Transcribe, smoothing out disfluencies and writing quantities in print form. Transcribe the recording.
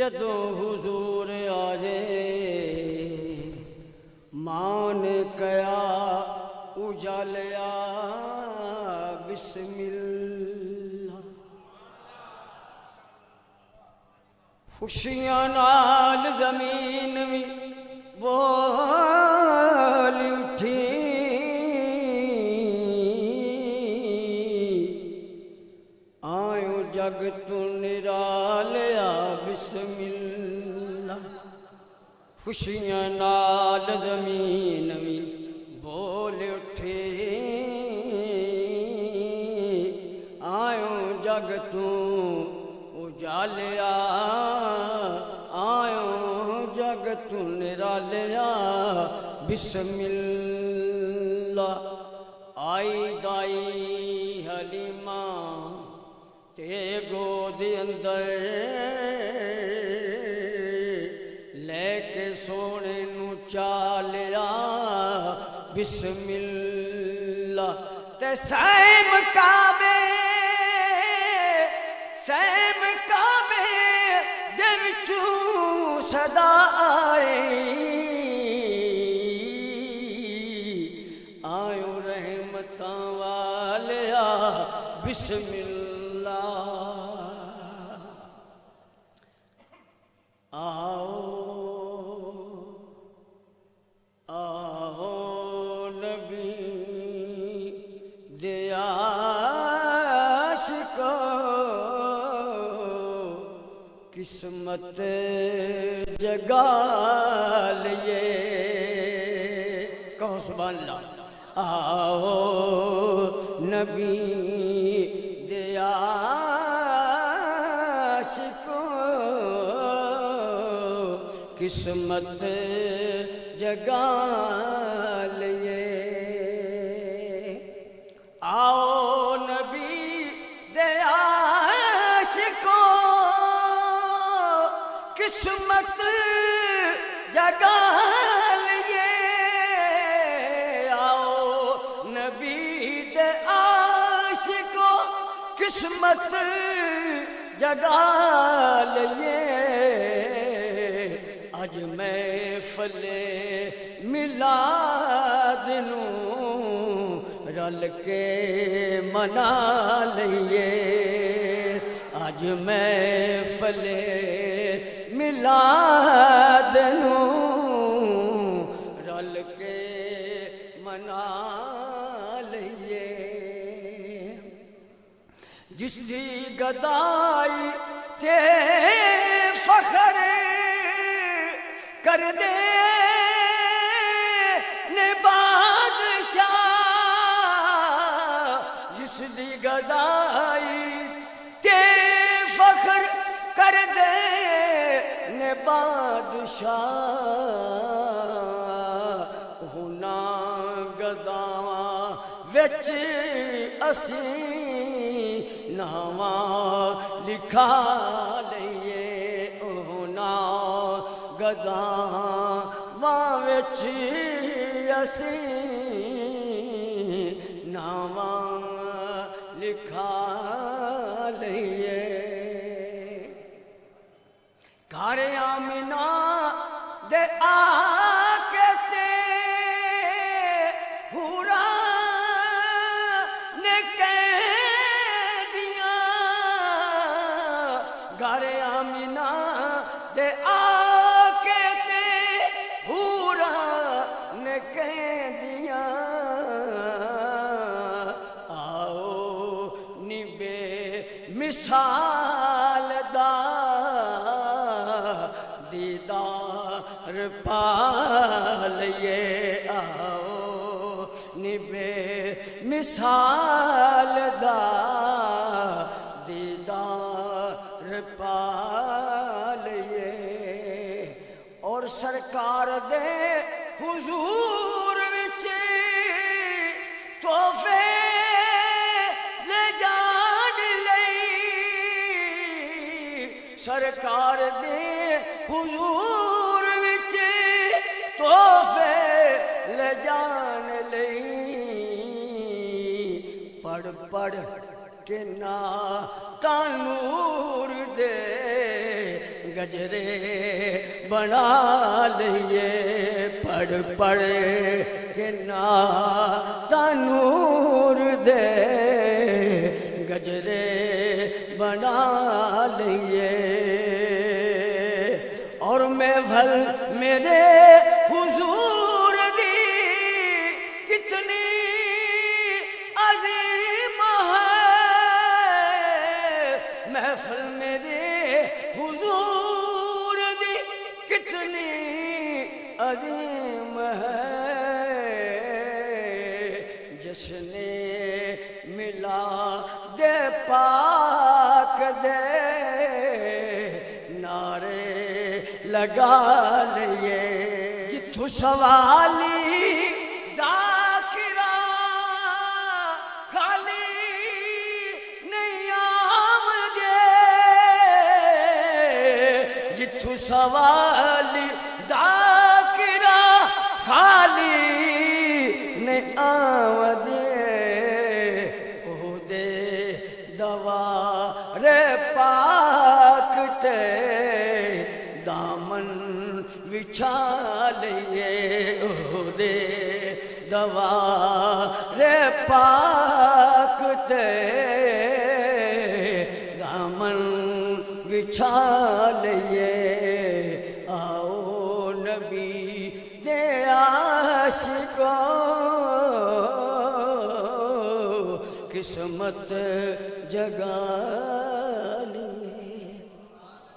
جدوں حضور آجے ماں نے کیا اجالیا بسم اللہ خوشیاں نال زمین بھی بول اٹھی آئیو جگ تو نرالیا بسم اللہ خوشیاں نال زمین بھی بول اٹھی آئیو جگ تو اجالیا آئیو جگ تو نرالیا بسم اللہ آئی دائی حلیمہ تے گود اندر لے کے سونے نو چالیا بسم اللہ تے سیم کعبے دے وچوں صدا آئی آئیو رحمتاں والیا بسم اللہ آؤ نبی دے عاشقو قسمت جگا لیے کہو سبحان اللہ آؤ نبی دے عاشقو قسمت جگا لیے آؤ نبی دے عاشقو قسمت جگا لیے آؤ نبی دے عاشقو قسمت جگا لیے اج محفل میلاد نوں رل کے منا لئیے اج محفل میلاد نوں رل کے منا لئیے جس دی گدائی تے فخر کر دے نے بادشاہ جس دی گدائی تے فخر کر دے نے بادشاہ ہونا گداواں وچ اسی ناواں لکھا لئیے ہونا گداواں وچ اسی ناواں لکھا لئیے گھر آمنہ دے آکے تے حورا نے کہہ دیا گھر آمنہ دے آکے تے حورا نے کہہ دیا آؤ نی بے مثال دا دیدار پالئیے آؤ نی بے مثال دا دیدار پالئیے اور سرکار دے حضور وچ تحفے لے جان لئی سرکار دے حضور وچ تحفے لے جان لئی پڑھ پڑھ کہ نا تانور دے گجرے بنا لئیے پڑھ پڑھ کہ نا تانور دے گجرے بنا لئیے اور محفل میرے حضور دی کتنی عظیم ہے محفل میرے حضور دی کتنی عظیم ہے جشن ملا دے پاک دے نعرے لگا لئیے جتھو سوالی ذاکرہ خالی نہیں آمدے جتھو سوالی ذاکرہ خالی نہیں آمدے او دے دوار پاک تے دامن بچھا لئیے او دے دوار پاک تے دامن بچھا لئیے آؤ نبی دے عاشقوں قسمت جگا